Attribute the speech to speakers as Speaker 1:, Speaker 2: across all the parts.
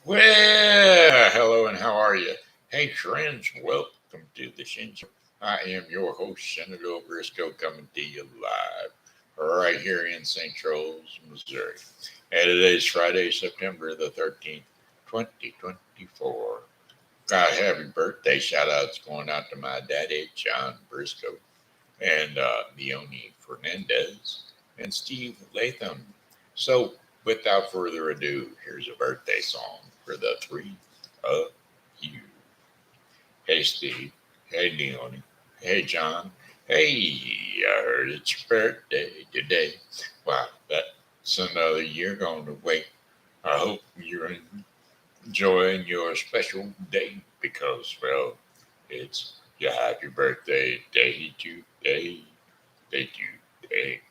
Speaker 1: Well, hello and how are you? Hey, friends, welcome to the Shen Show. I am your host, Senator Briscoe, coming to you live right here in St. Charles, Missouri. And today's Friday, September the 13th, 2024. God, happy birthday. Shout outs going out to my daddy, John Briscoe, and Leony Fernandez, and Steve Latham. So, without further ado, here's a birthday song for the three of you. Hey, Steve. Hey, Leonie. Hey, John. Hey, I heard it's your birthday today. Wow, that's another year going to wait. I hope you're enjoying your special day because, well, it's your happy birthday day today. Day today.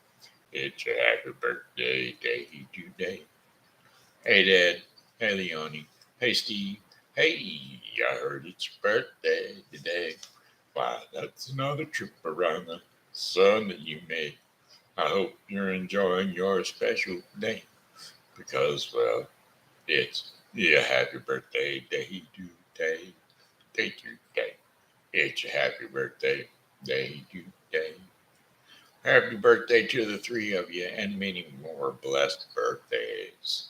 Speaker 1: It's your happy birthday day today. Hey, Dad. Hey, Leonie. Hey, Steve. Hey, I heard it's your birthday today. Wow, that's another trip around the sun that you made. I hope you're enjoying your special day because, well, it's your happy birthday day today. Day today. It's your happy birthday day today. Happy birthday to the three of you and many more blessed birthdays.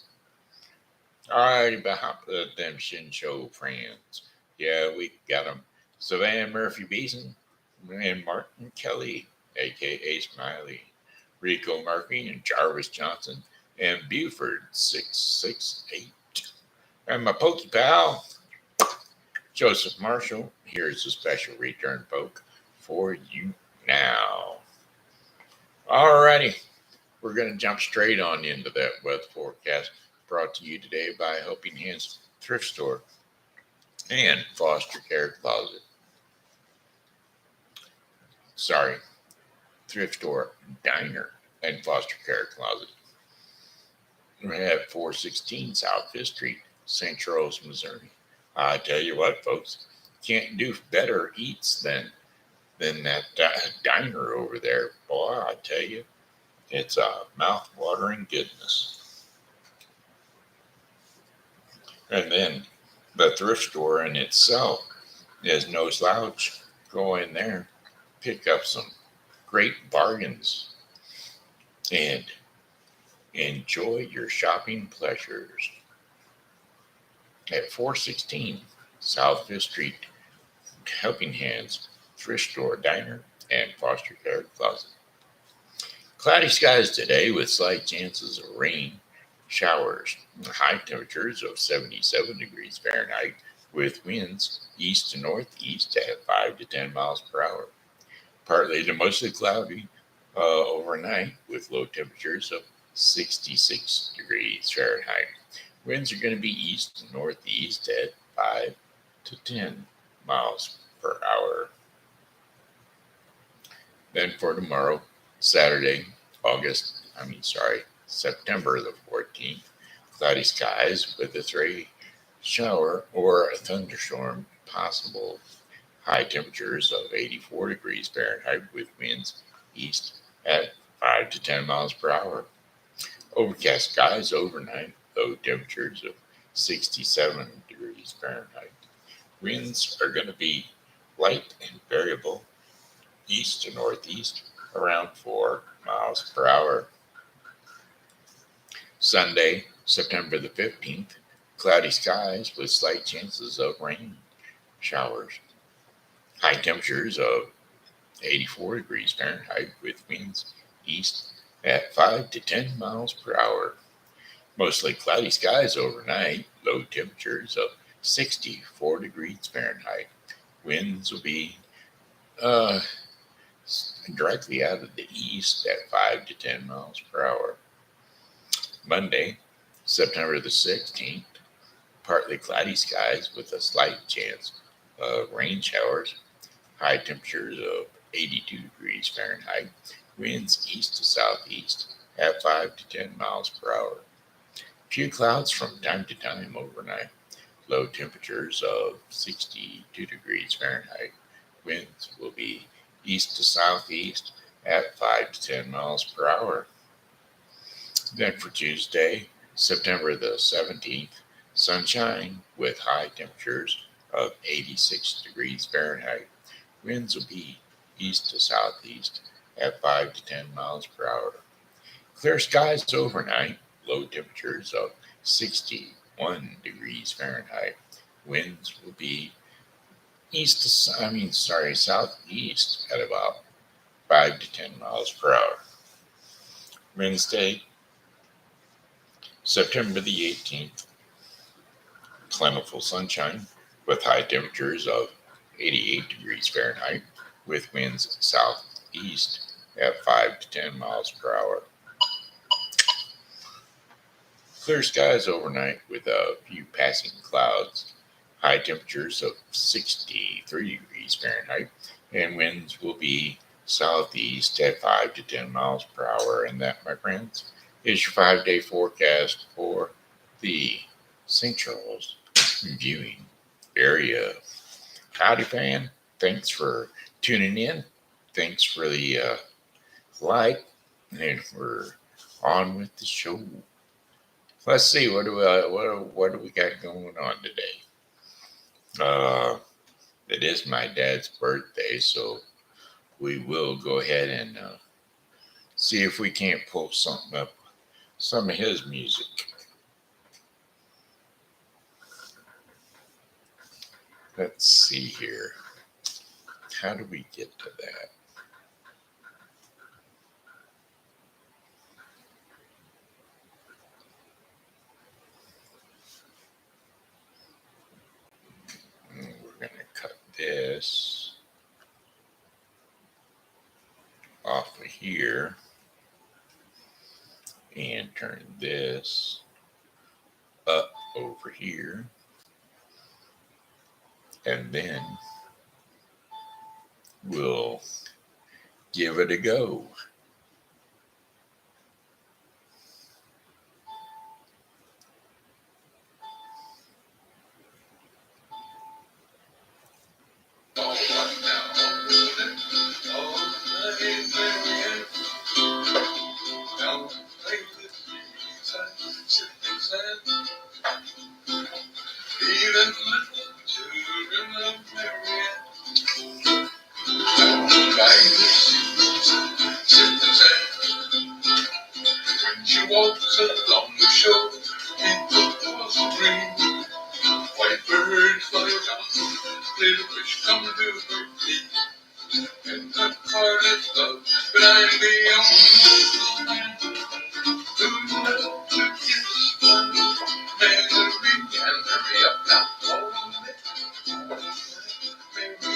Speaker 1: Alrighty, about them Shin Show friends. Yeah, we got them. Savann Murphy Beason and Martin Kelly, a.k.a. Smiley. Rico Murphy and Jarvis Johnson and Buford 668. And my Pokey Pal Joseph Marshall. Here's a special return poke for you now. Alrighty, we're going to jump straight on into that weather forecast brought to you today by Helping Hands Thrift Store and Foster Care Closet. Sorry, Thrift Store, Diner, and Foster Care Closet. We have 416 South 5th Street, St. Charles, Missouri. I tell you what, folks, can't do better eats than that diner over there. Boy, I tell you, it's a mouth-watering goodness. And then the thrift store in itself is no slouch. Go in there, pick up some great bargains, and enjoy your shopping pleasures. At 416 South 5th Street, Helping Hands Thrift Store, Diner, and Foster Care Closet. Cloudy skies today with slight chances of rain, showers, high temperatures of 77 degrees Fahrenheit with winds east to northeast at 5 to 10 miles per hour. Partly to mostly cloudy overnight with low temperatures of 66 degrees Fahrenheit. Winds are going to be east to northeast at 5 to 10 miles per hour. Then for tomorrow, Saturday, September the 14th, cloudy skies with a stray shower or a thunderstorm possible. High temperatures of 84 degrees Fahrenheit with winds east at 5 to 10 miles per hour. Overcast skies overnight, low temperatures of 67 degrees Fahrenheit. Winds are going to be light and variable, east to northeast, around 4 miles per hour. Sunday, September the 15th, cloudy skies with slight chances of rain showers. High temperatures of 84 degrees Fahrenheit with winds east at 5 to 10 miles per hour. Mostly cloudy skies overnight, low temperatures of 64 degrees Fahrenheit. Winds will be directly out of the east at 5 to 10 miles per hour. Monday, September the 16th, partly cloudy skies with a slight chance of rain showers. High temperatures of 82 degrees Fahrenheit. Winds east to southeast at 5 to 10 miles per hour. Few clouds from time to time overnight. Low temperatures of 62 degrees Fahrenheit. Winds will be east to southeast at 5 to 10 miles per hour. Then for Tuesday, September the 17th, Sunshine with high temperatures of 86 degrees Fahrenheit. Winds will be east to southeast at 5 to 10 miles per hour. Clear skies overnight, low temperatures of 61 degrees Fahrenheit. Winds will be southeast at about 5 to 10 miles per hour. Wednesday, September the 18th, plentiful sunshine with high temperatures of 88 degrees Fahrenheit with winds southeast at 5 to 10 miles per hour. Clear skies overnight with a few passing clouds. High temperatures of 63 degrees Fahrenheit and winds will be southeast at 5 to 10 miles per hour. And that, my friends, is your 5-day forecast for the St. Charles viewing area. Howdy, fan. Thanks for tuning in. Thanks for the like. And we're on with the show. Let's see, what do we got going on today? It is my dad's birthday, so we will go ahead and see if we can't pull something up, some of his music. Let's see here. How do we get to that? We're going to cut this off of here and turn this up over here. And then we'll give it a go. She walks along the shore, it was a dream. White birds fly around, little fish come to her feet. And her heart is love, but I'm the only man who knows to kiss one. Mary, and hurry up now, hold it. Mary,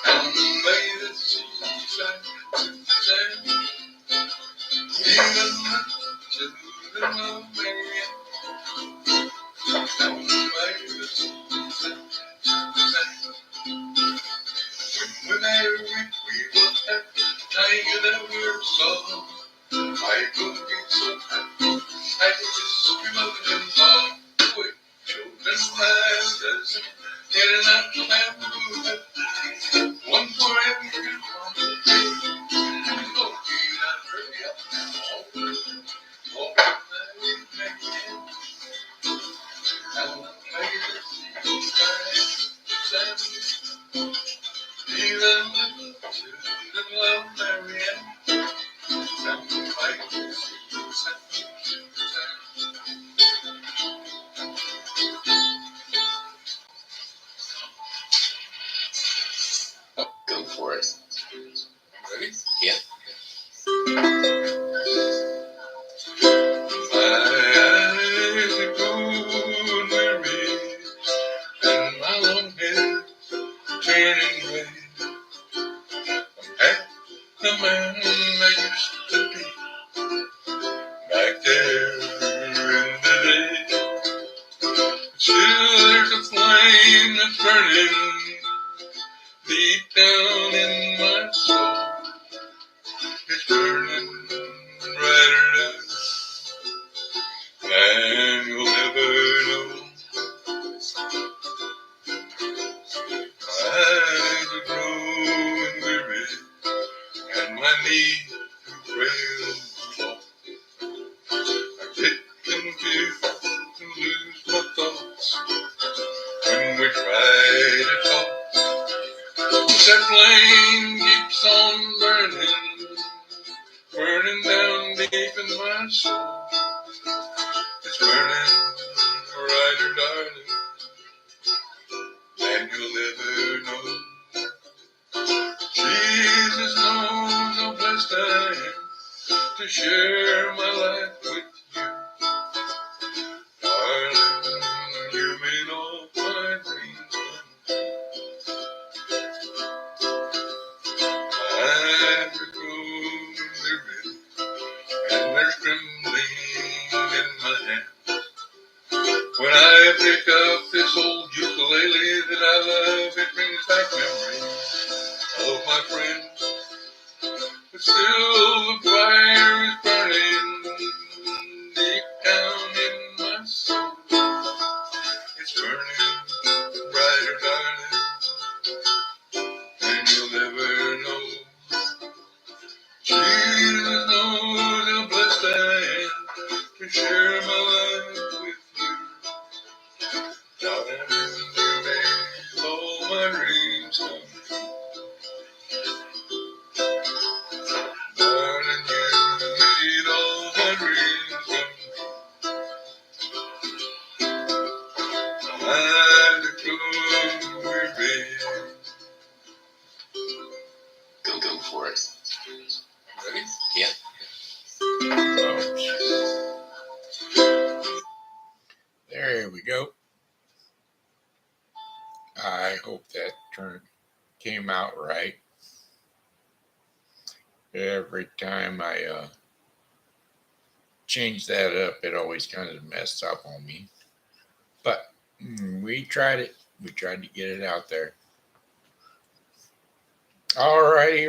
Speaker 1: and may the sea shine to the sand. Even to the moon, Mary, and may the sea shine to the sand. When we're married, we will have tiger our song. I will be so happy, I will just scream out and song. Quick, children, my dozen, get an apple and blue. One for every one. Oh, you not hurry up now. Oh, and may the sea shine sand. Even to the love, Marianne, and may the sea shine sand. Go for it. Ready? Yeah. My eyes are gold, Mary, and my long hair turning gray. I'm the man I used to be back there in the day. Still, there's a flame that's burning deep down in my soul. It's burning brighter than you'll ever know. My eyes are growing weary, and my knees are frail and low. I'm getting to that flame keeps on burning, burning down deep in my soul. It's burning brighter, darling, than you'll ever know. Jesus knows how blessed I am to share my life with you. Darling, you made all my dreams come. I could go living, and there's trembling in my hand. When I pick up this old ukulele that I love, it brings back memories of my friends. But still the fire is burning deep down in my soul. It's burning brighter, darling, than you'll ever know. Jesus knows how blessed I am to share my life with you. Darling, you made all my dreams come true. Darling, you made all my dreams come true. I declare we're big. Go for it. Ready? Yeah. There we go. I hope that came out right. Every time I change that up, it always kind of messed up on me. But we tried it. We tried to get it out there. Alrighty.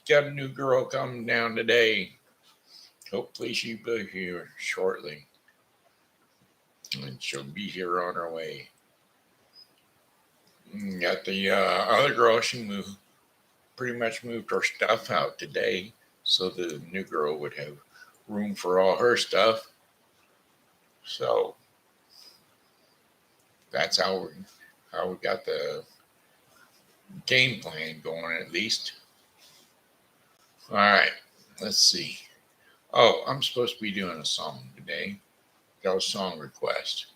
Speaker 1: Got a new girl coming down today. Hopefully she'll be here shortly. And she'll be here on her way. Got the other girl, she pretty much moved her stuff out today so the new girl would have room for all her stuff. So that's how we got the game plan going, at least. All right, let's see. Oh, I'm supposed to be doing a song today. Got a song request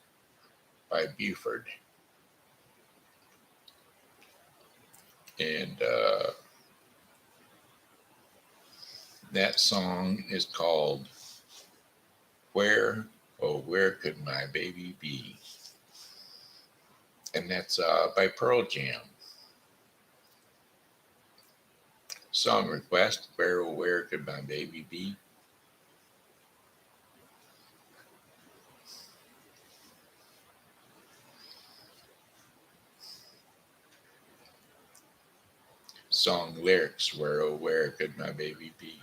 Speaker 1: by Buford. And that song is called Where, Oh, Where Could My Baby Be? And that's by Pearl Jam. Song request, Where, Oh, Where Could My Baby Be? Song lyrics, Where, Oh, Where Could My Baby Be?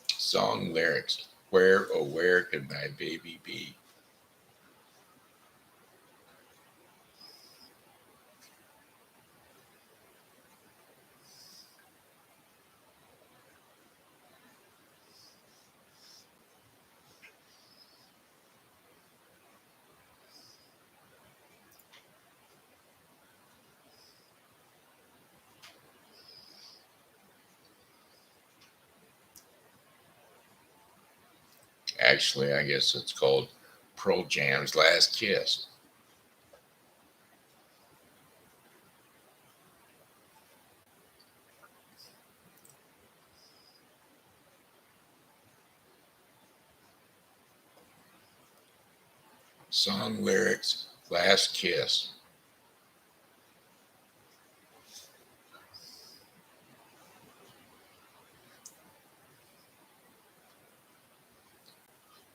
Speaker 1: Song lyrics, Where, Oh, Where Could My Baby Be? Actually, I guess it's called Pearl Jam's Last Kiss. Song lyrics, Last Kiss.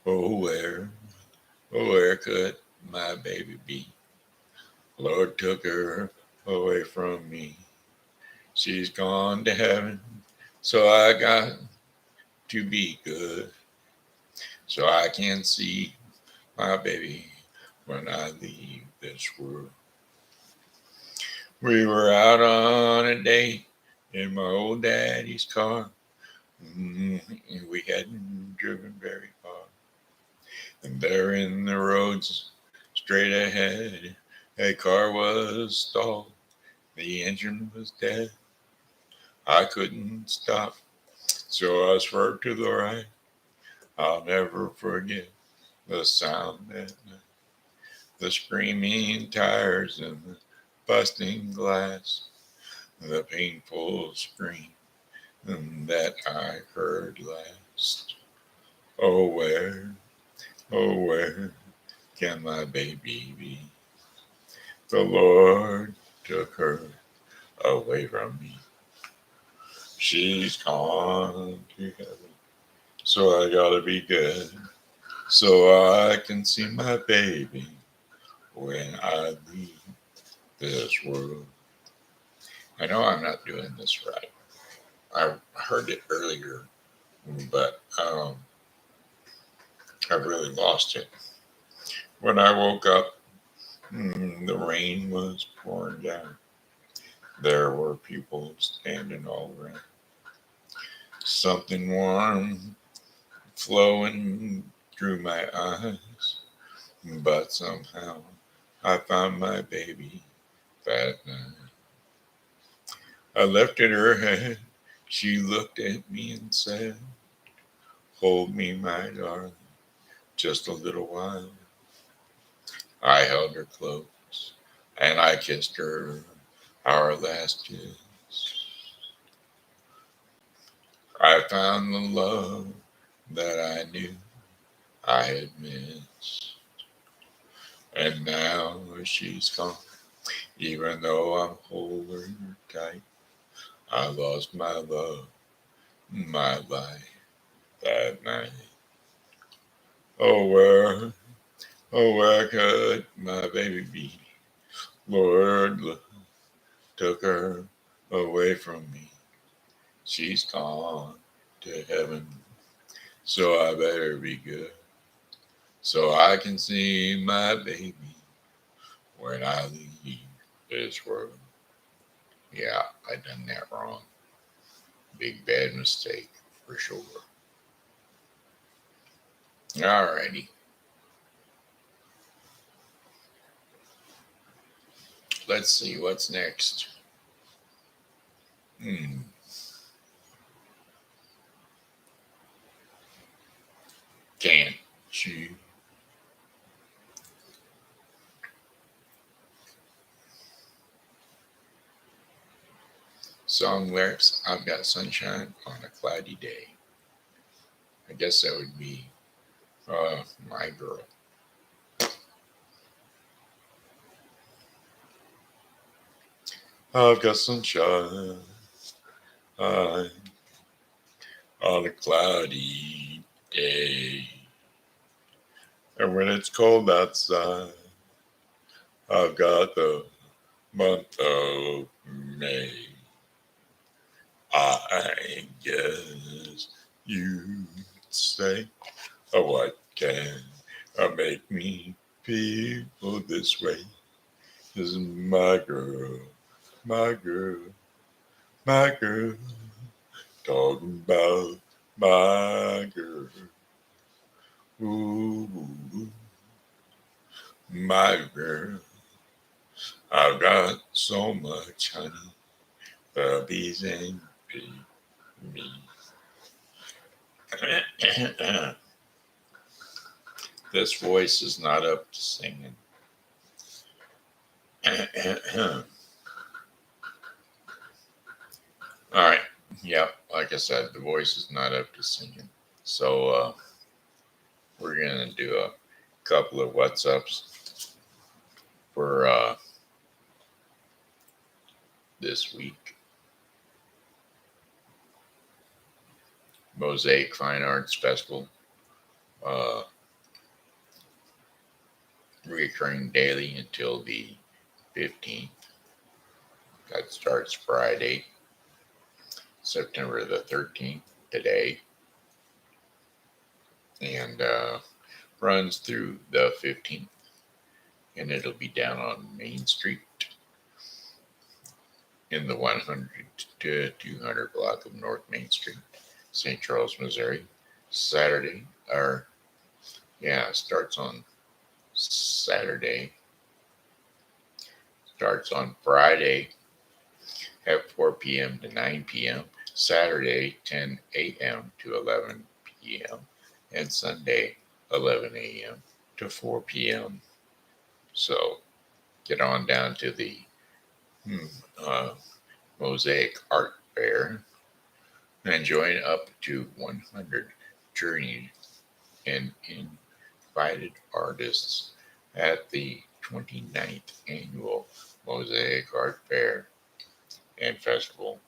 Speaker 1: Oh, where could my baby be? Lord took her away from me. She's gone to heaven, so I got to be good. So I can see my baby when I leave this world. We were out on a date in my old daddy's car. We hadn't driven very far. And there in the roads, straight ahead, a car was stalled. The engine was dead. I couldn't stop, so I swerved to the right. I'll never forget the sound that night. The screaming tires and the busting glass. The painful scream that I heard last. Oh, where can my baby be? The Lord took her away from me. She's gone to heaven, so I gotta be good, so I can see my baby when I leave this world. I know I'm not doing this right. I heard it earlier, but I really lost it. When I woke up, the rain was pouring down. There were people standing all around. Something warm flowing through my eyes, but somehow I found my baby that night. I lifted her head. She looked at me and said, "Hold me, my darling, just a little while." I held her close and I kissed her our last kiss. I found the love that I knew I had missed. And now she's gone, even though I'm holding her tight. I lost my love, my life that night. Oh, where could my baby be? Lord took her away from me. She's gone to heaven, so I better be good, so I can see my baby when I leave this world. Yeah, I done that wrong. Big bad mistake for sure. Alrighty, let's see what's next. Can't you? Song lyrics: I've got sunshine on a cloudy day. I guess that would be my girl. I've got sunshine on a cloudy day. And when it's cold outside, I've got the month of May. I guess you'd say, oh, what can make me feel this way? This is my girl, my girl, my girl. Talking about my girl. Ooh, my girl. I've got so much honey. The bees ain't me. This voice is not up to singing. All right. Yep. Like I said, the voice is not up to singing. So we're going to do a couple of what's ups for this week. Mosaic Fine Arts Festival. Reoccurring daily until the 15th. That starts Friday, September the 13th, today, and runs through the 15th. And it'll be down on Main Street in the 100 to 200 block of North Main Street. St. Charles, Missouri. Saturday, or starts on Saturday. Starts on Friday at 4 p.m. to 9 p.m. Saturday, 10 a.m. to 11 p.m. and Sunday, 11 a.m. to 4 p.m. So get on down to the uh, Mosaic Art Fair and join up to 100 journeyed and invited artists at the 29th annual Mosaic Art Fair and Festival,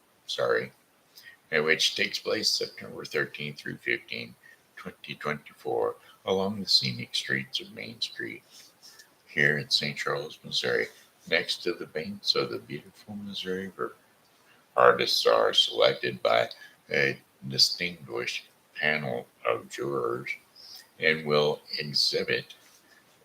Speaker 1: which takes place September 13th through 15th, 2024, along the scenic streets of Main Street here in St. Charles, Missouri, next to the banks of the beautiful Missouri River. Artists are selected by a distinguished panel of jurors and will exhibit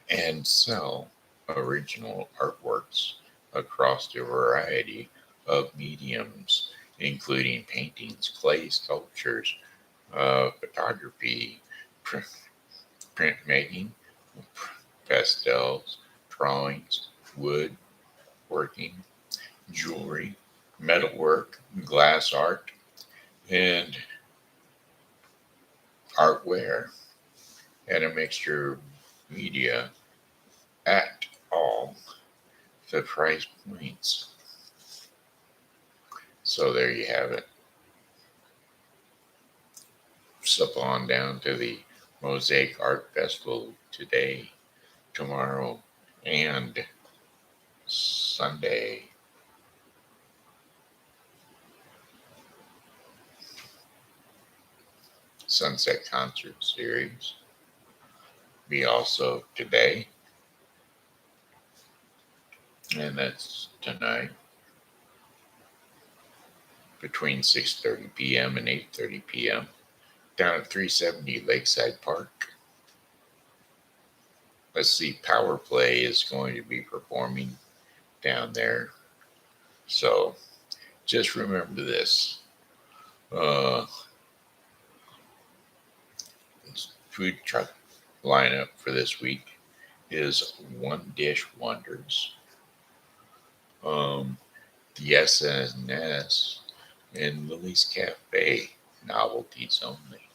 Speaker 1: and sell original artworks across a variety of mediums, including paintings, clay sculptures, photography, printmaking, pastels, drawings, wood working, jewelry, metalwork, glass art, and artware, and a mixture of media at all the price points. So there you have it. Slip on down to the Mosaic Art Festival today, tomorrow, and Sunday. Sunset Concert Series be also today, and that's tonight between 6:30 p.m. and 8:30 p.m. down at 370 Lakeside Park. Let's see, Power Play is going to be performing down there. So just remember this. Food truck lineup for this week is One Dish Wonders, the SNS, and Lily's Cafe, novelties only.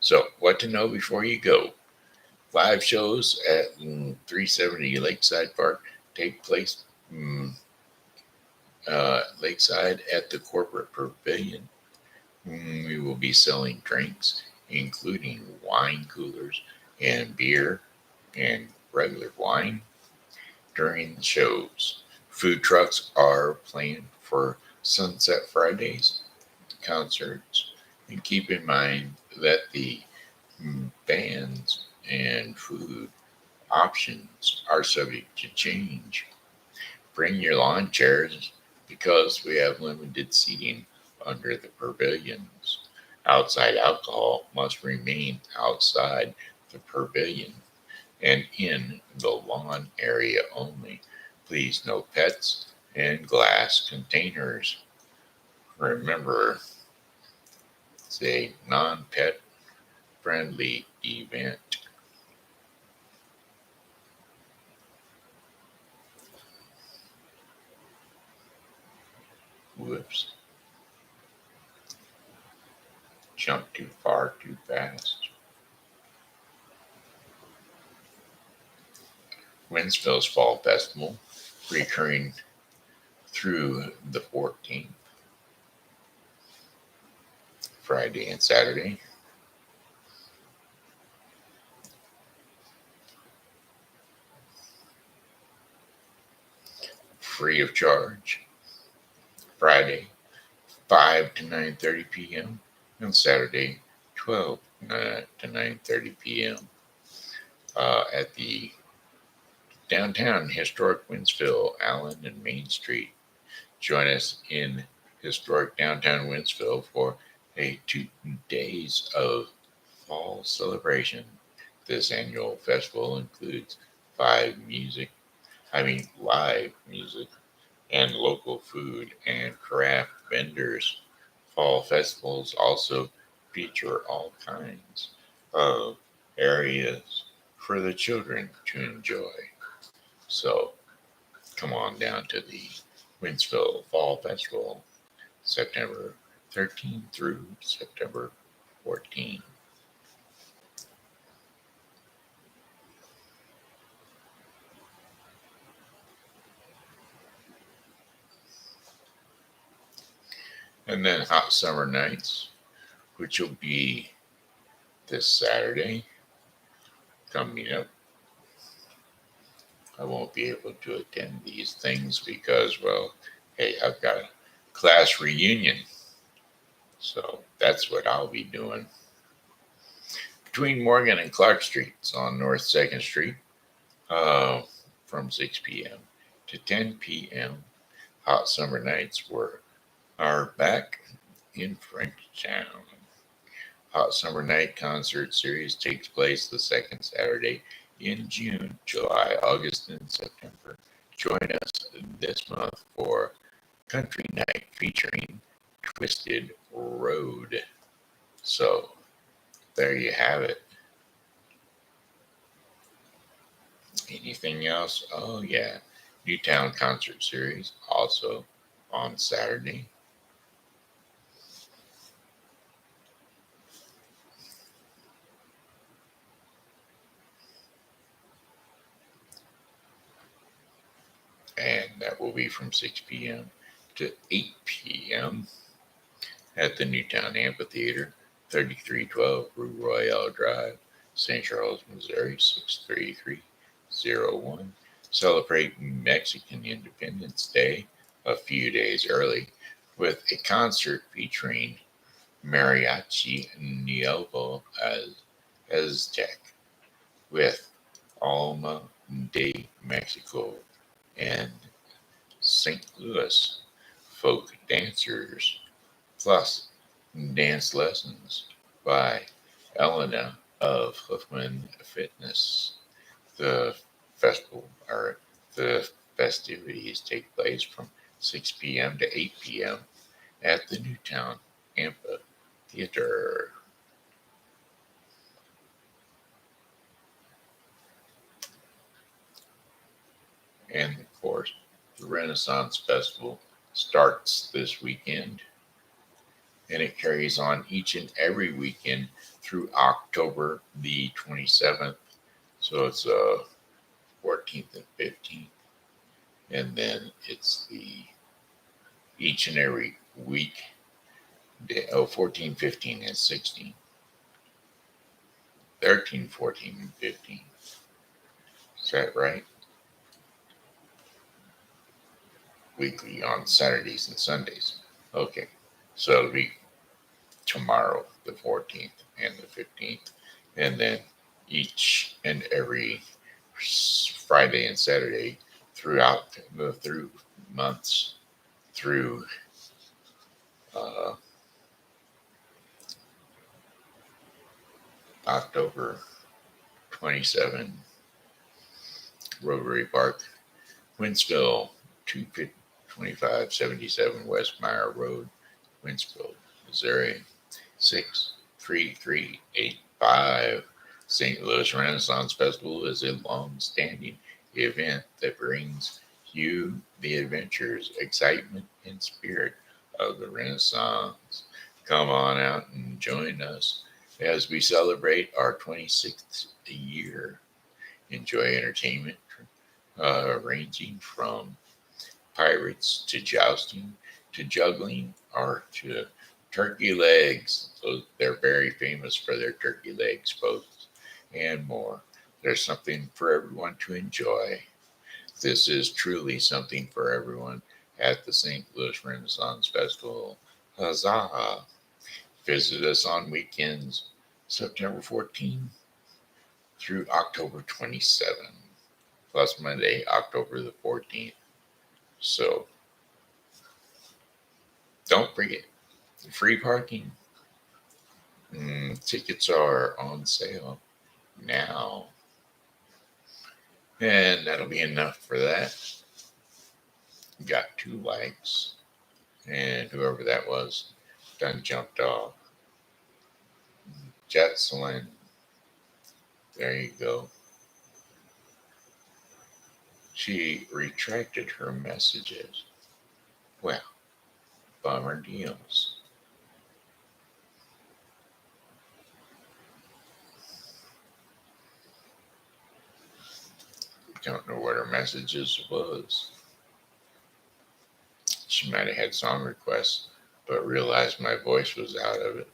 Speaker 1: So, what to know before you go? Live shows at 370 Lakeside Park take place lakeside at the Corporate Pavilion. We will be selling drinks, including wine coolers and beer and regular wine during the shows. Food trucks are planned for Sunset Fridays concerts, and keep in mind that the bands and food options are subject to change. Bring your lawn chairs because we have limited seating under the pavilions. Outside alcohol must remain outside the pavilion and in the lawn area only. Please no pets and glass containers. Remember, it's a non-pet friendly event. Whoops. Jumped too far too fast. Winsville's Fall Festival, recurring through the 14th, Friday and Saturday. Free of charge. Friday, 5 to 9:30 p.m. and Saturday, 12 to 9:30 p.m. At the downtown historic Winsville, Allen and Main Street. Join us in historic downtown Winsville for a 2 days of fall celebration. This annual festival includes live music and local food and craft vendors. Fall festivals also feature all kinds of areas for the children to enjoy. So come on down to the Winsville Fall Festival, September 13th through September 14th. And then Hot Summer Nights, which will be this Saturday coming up. I won't be able to attend these things because, well, hey, I've got a class reunion. So that's what I'll be doing. Between Morgan and Clark Streets on North 2nd Street from 6 p.m. to 10 p.m. Hot Summer Nights are back in Frenchtown. Hot Summer Night Concert Series takes place the second Saturday in June, July, August, and September. Join us this month for Country Night featuring Twisted Road. So there you have it. Anything else? Oh, yeah. Newtown Concert Series also on Saturday. And that will be from 6 p.m. to 8 p.m. at the Newtown Amphitheater, 3312 Rue Royale Drive, St. Charles, Missouri, 63301. Celebrate Mexican Independence Day a few days early with a concert featuring Mariachi Nuevo Aztec with Alma de Mexico and St. Louis folk dancers, plus dance lessons by Elena of Hoofman Fitness. The festivities take place from 6 p.m. to 8 p.m. at the Newtown Amphitheater. And of course, the Renaissance Festival starts this weekend, and it carries on each and every weekend through October the 27th. So it's 14th and 15th. And then it's the each and every week, 14, 15, and 16. 13, 14, and 15. Is that right? Weekly on Saturdays and Sundays. Okay. So it'll be tomorrow, the 14th and the 15th. And then each and every Friday and Saturday through months through October 27, Rotary Park, Winsville, 2577 West Meyer Road, Winsville, Missouri, 63385. St. Louis Renaissance Festival is a long-standing event that brings you the adventures, excitement, and spirit of the Renaissance. Come on out and join us as we celebrate our 26th year. Enjoy entertainment ranging from pirates to jousting to juggling or to turkey legs. So they're very famous for their turkey legs, folks, and more. There's something for everyone to enjoy. This is truly something for everyone at the St. Louis Renaissance Festival. Huzzah! Visit us on weekends, September 14th through October 27th, plus Monday, October the 14th. So don't forget, free parking. Tickets are on sale now. And that'll be enough for that. Got 2 likes. And whoever that was done jumped off. Jetselin. There you go. She retracted her messages. Well, bummer deals. Don't know what her messages was. She might have had song requests, but realized my voice was out of it.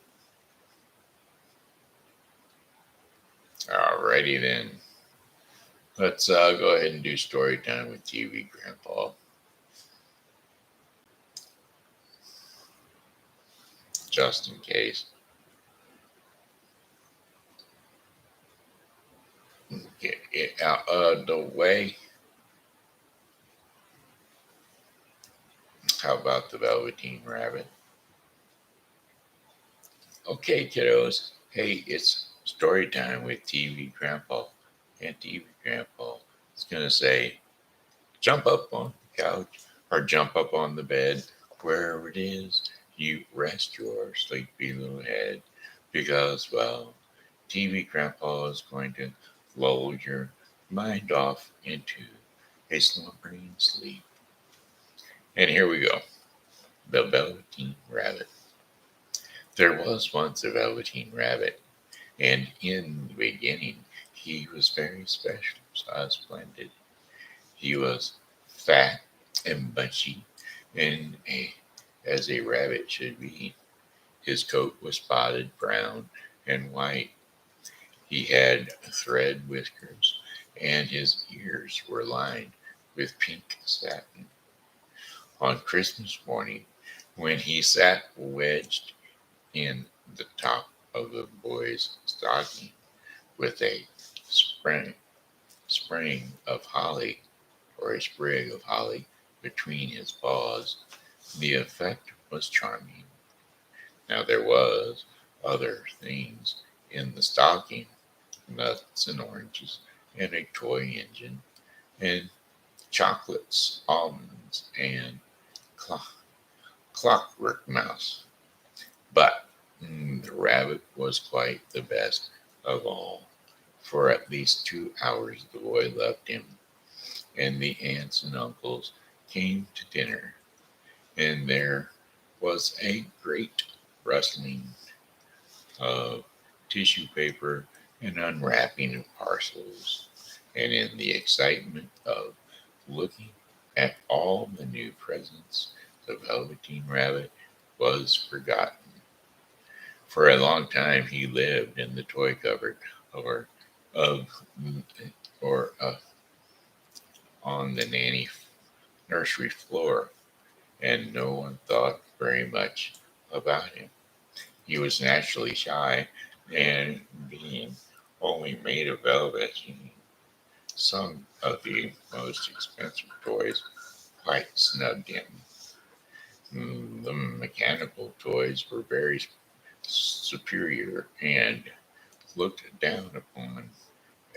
Speaker 1: Alrighty then. Let's go ahead and do story time with TV Grandpa. Just in case. Get it out of the way. How about the Velveteen Rabbit? Okay, kiddos. Hey, it's story time with TV Grandpa. And TV Grandpa is going to say, jump up on the couch or jump up on the bed, wherever it is you rest your sleepy little head. Because, well, TV Grandpa is going to lull your mind off into a slumbering sleep. And here we go. The Velveteen Rabbit. There was once a Velveteen Rabbit, and in the beginning he was very special, splendid. He was fat and bunchy, and as a rabbit should be. His coat was spotted brown and white. He had thread whiskers, and his ears were lined with pink satin. On Christmas morning, when he sat wedged in the top of the boy's stocking with a spring of holly or a sprig of holly between his paws, the effect was charming. Now there was other things in the stocking, nuts and oranges, and a toy engine, and chocolates, almonds, and clockwork mouse. But the rabbit was quite the best of all. For at least 2 hours the boy loved him, and the aunts and uncles came to dinner, and there was a great rustling of tissue paper and unwrapping of parcels, and in the excitement of looking at all the new presents, the Velveteen Rabbit was forgotten. For a long time he lived in the toy cupboard or on the nanny nursery floor, and no one thought very much about him. He was naturally shy, and being only made of velvet, some of the most expensive toys quite snubbed him. The mechanical toys were very superior and looked down upon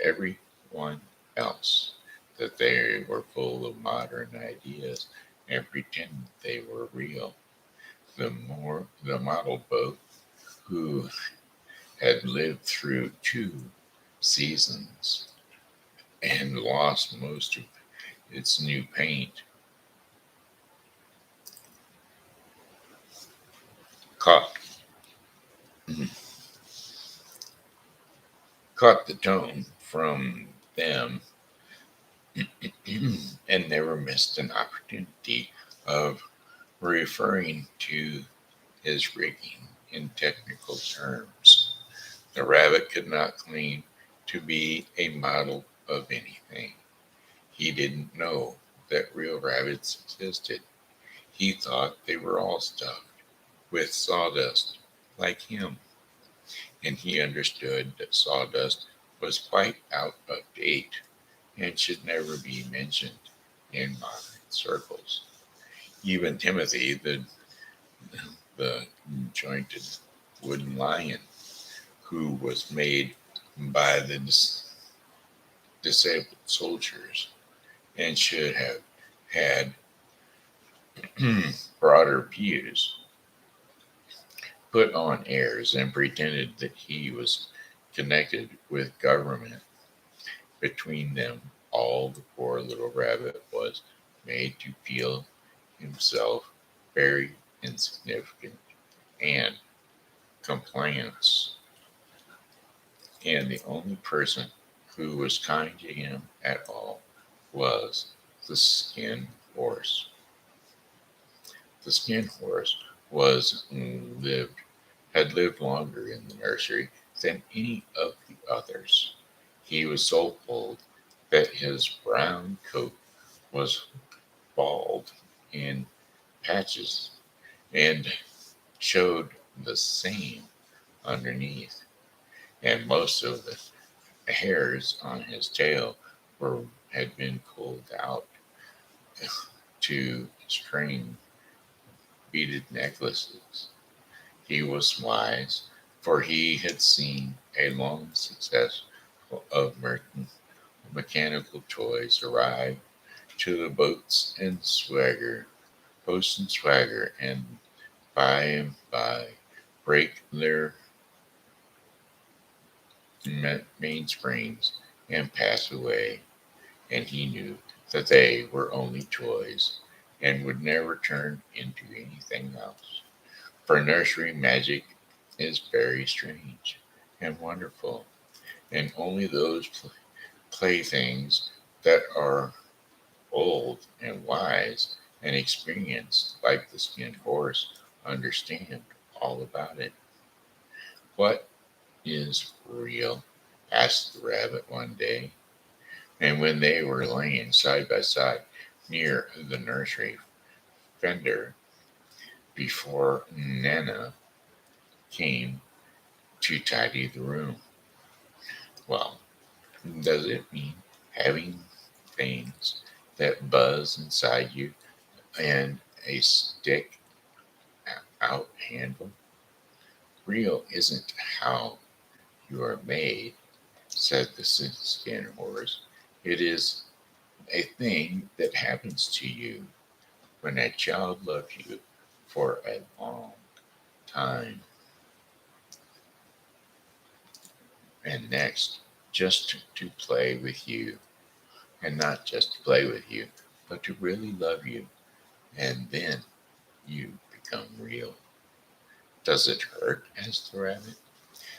Speaker 1: everyone else, that they were full of modern ideas and pretended they were real. The model boat, who had lived through 2 seasons and lost most of its new paint, caught the tone from them and never missed an opportunity of referring to his rigging in technical terms. The rabbit could not claim to be a model of anything. He didn't know that real rabbits existed. He thought they were all stuffed with sawdust like him, and he understood that sawdust was quite out of date and should never be mentioned in modern circles. Even Timothy, the jointed wooden lion, who was made by the disabled soldiers and should have had broader pews, put on airs and pretended that he was connected with government. Between them all, the poor little rabbit was made to feel himself very insignificant and compliance. And the only person who was kind to him at all was the skin horse. The skin horse was lived had lived longer in the nursery than any of the others. He was so old that his brown coat was bald in patches and showed the same underneath, and most of the hairs on his tail were had been pulled out to string beaded necklaces. He was wise, for he had seen a long success of mechanical toys arrive to the boats and swagger, and by break their mainsprings and pass away. And he knew that they were only toys and would never turn into anything else. For nursery magic is very strange and wonderful, and only those playthings that are old and wise and experienced, like the skinned horse, understand all about it. What is real? Asked the rabbit one day, and when they were laying side by side near the nursery fender before Nana came to tidy the room. Well, does it mean having things that buzz inside you and a stick out handle? Real isn't how you are made, said the skin horse. It is a thing that happens to you when a child loves you for a long time. And next, just to play with you, and not just to play with you, but to really love you. And then you become real. Does it hurt? Asked the rabbit.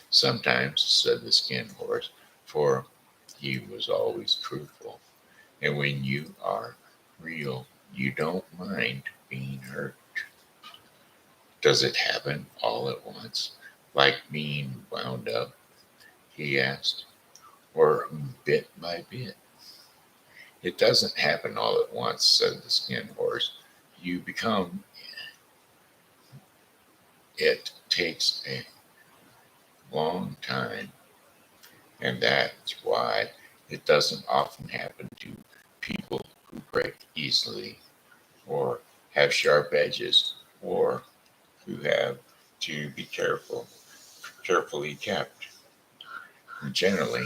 Speaker 1: Sometimes, said the skin horse, for he was always truthful. And when you are real, you don't mind being hurt. Does it happen all at once, like being wound up? He asked, or bit by bit? It doesn't happen all at once, said the skin horse. You become it takes a long time, and that's why it doesn't often happen to people who break easily, or have sharp edges, or who have to be carefully kept. And generally,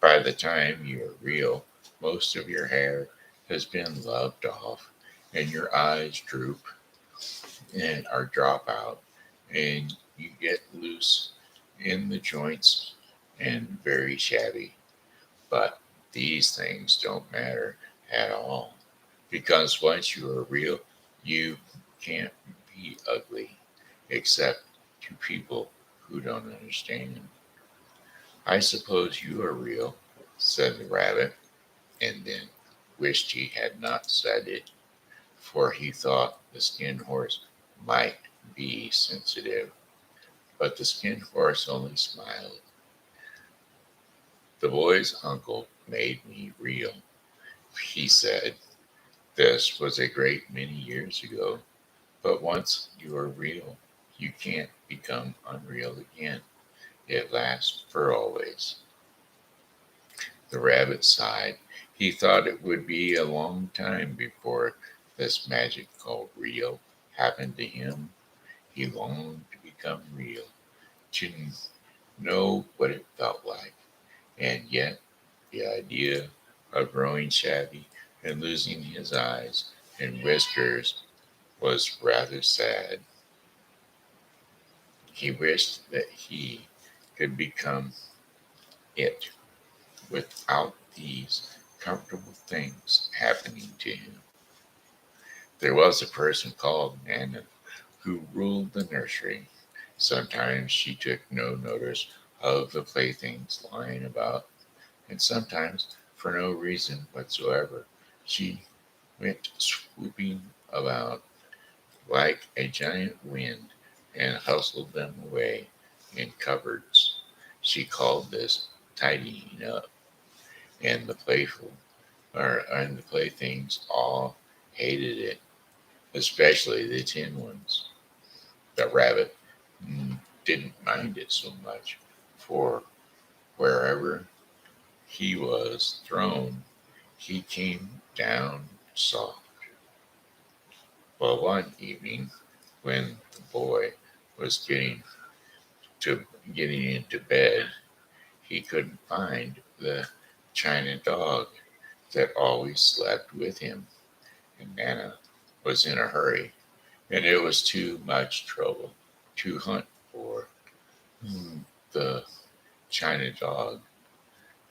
Speaker 1: by the time you are real, most of your hair has been loved off, and your eyes droop and or drop out, and you get loose in the joints and very shabby. But these things don't matter at all, because once you are real, you can't be ugly, except to people who don't understand. I suppose you are real, said the rabbit, and then wished he had not said it, for he thought the skin horse might be sensitive. But the skin horse only smiled. The boy's uncle made me real, he said. This was a great many years ago, but once you are real, you can't become unreal again. It lasts for always. The rabbit sighed. He thought it would be a long time before this magic called real happened to him. He longed to become real, to know what it felt like. And yet, the idea of growing shabby and losing his eyes and whiskers was rather sad. He wished that he could become it without these comfortable things happening to him. There was a person called Nana who ruled the nursery. Sometimes she took no notice of the playthings lying about, and sometimes, for no reason whatsoever, she went swooping about like a giant wind and hustled them away in cupboards. She called this tidying up, and the playthings all hated it, especially the tin ones. The rabbit didn't mind it so much, for wherever he was thrown, he came down soft. Well, one evening, when the boy was to getting into bed, he couldn't find the china dog that always slept with him, and Nana was in a hurry, and it was too much trouble to hunt for the china dog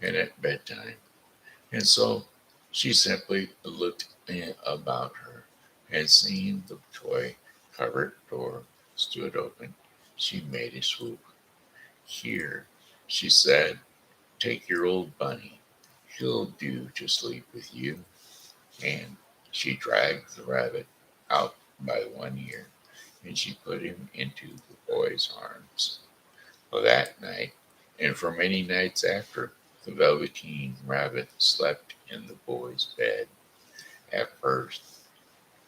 Speaker 1: and at bedtime. And so she simply looked about her, and seeing the toy cupboard door stood open, she made a swoop. Here, she said, take your old bunny. He'll do to sleep with you. And she dragged the rabbit out by one ear, and she put him into the boy's arms. Well, that night, and for many nights after, the Velveteen Rabbit slept in the boy's bed. At first,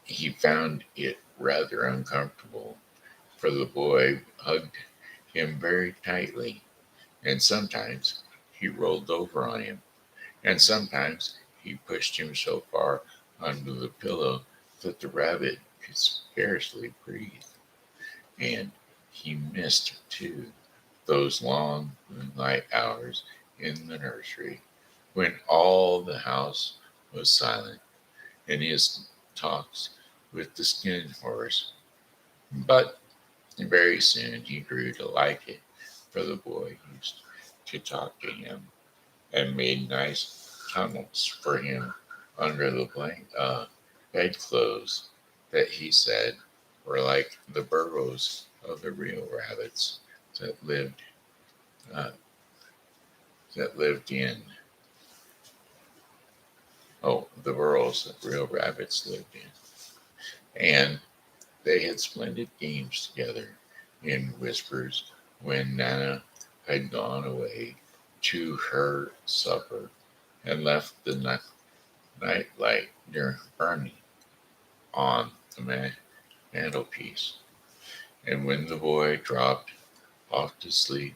Speaker 1: he found it rather uncomfortable, for the boy hugged him very tightly, and sometimes he rolled over on him, and sometimes he pushed him so far under the pillow that the rabbit could scarcely breathe. And he missed, too, those long moonlight hours in the nursery when all the house was silent, and his talks with the skin horse. But very soon he grew to like it, for the boy used to talk to him and made nice tunnels for him under the bedclothes that he said were like the burrows of the real rabbits that lived uh, that lived in the burrows that real rabbits lived in. And they had splendid games together in whispers when Nana had gone away to her supper and left the night light burning on the mantelpiece. And when the boy dropped off to sleep,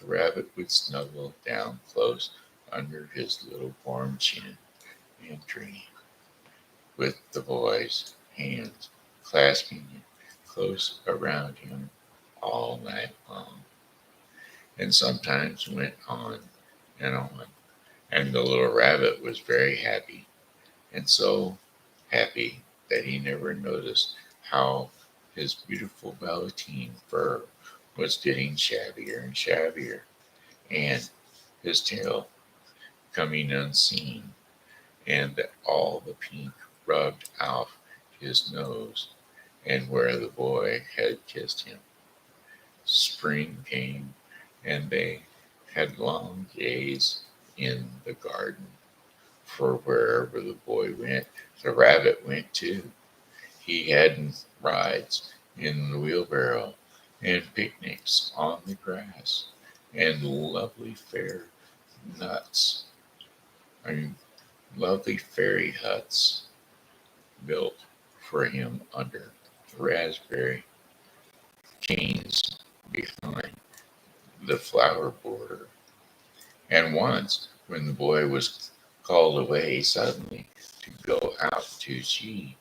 Speaker 1: the rabbit would snuggle down close under his little warm chin and dream, with the boy's hands clasping him close around him all night long. And sometimes went on and on, and the little rabbit was very happy, and so happy that he never noticed how his beautiful velveteen fur was getting shabbier and shabbier, and his tail coming unseen, and that all the pink rubbed off his nose and where the boy had kissed him. Spring came, and they had long days in the garden, for wherever the boy went, the rabbit went too. He had rides in the wheelbarrow, and picnics on the grass, and nuts, I mean, lovely fairy huts built for him under the raspberry canes behind the flower border. And once, when the boy was called away suddenly to go out to sea,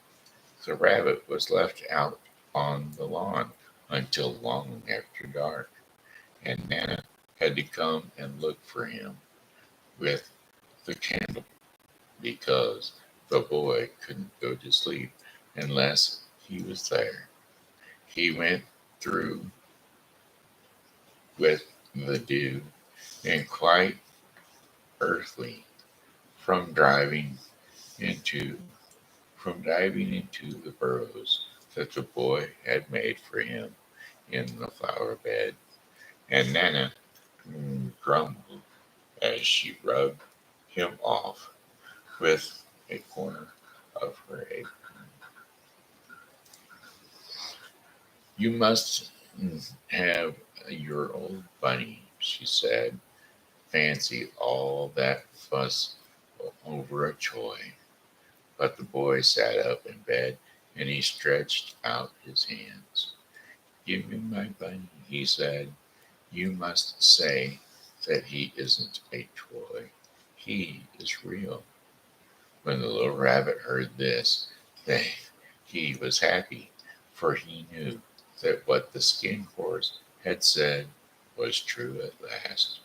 Speaker 1: the rabbit was left out on the lawn until long after dark, and Nana had to come and look for him with the candle, because the boy couldn't go to sleep unless he was there. He went through with the dew, and quite earthly from into diving into the burrows that the boy had made for him in the flower bed. And Nana grumbled as she rubbed him off with a corner of her apron. You must have your old bunny, she said. Fancy all that fuss over a toy. But the boy sat up in bed and he stretched out his hands. Give me my bunny, he said. You must say that he isn't a toy. He is real. When the little rabbit heard this, he was happy, for he knew that what the skin horse had said was true at last.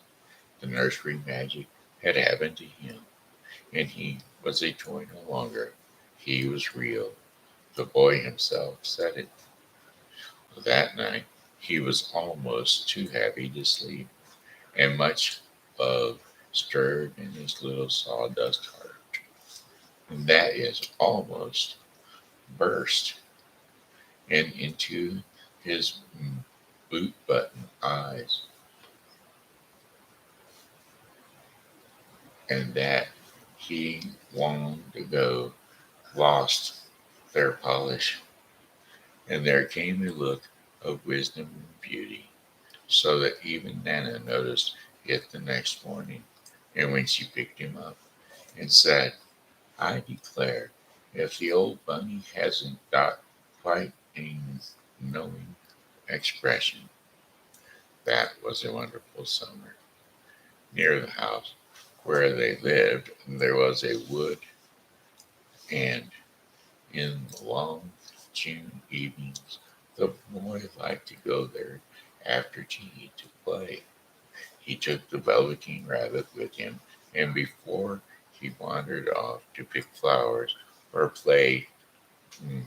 Speaker 1: The nursery magic had happened to him, and he was a toy no longer. He was real. The boy himself said it. That night, he was almost too happy to sleep, and much love stirred in his little sawdust heart. And that is almost burst, and into his boot button eyes, and that he long ago lost their polish. And there came a look of wisdom and beauty, so that even Nana noticed it the next morning. And when she picked him up and said, I declare, if the old bunny hasn't got quite a knowing expression. That was a wonderful summer. Near the house where they lived, there was a wood, and in the long June evenings, the boy liked to go there after tea to play. He took the velveteen rabbit with him, and before he wandered off to pick flowers or play mm,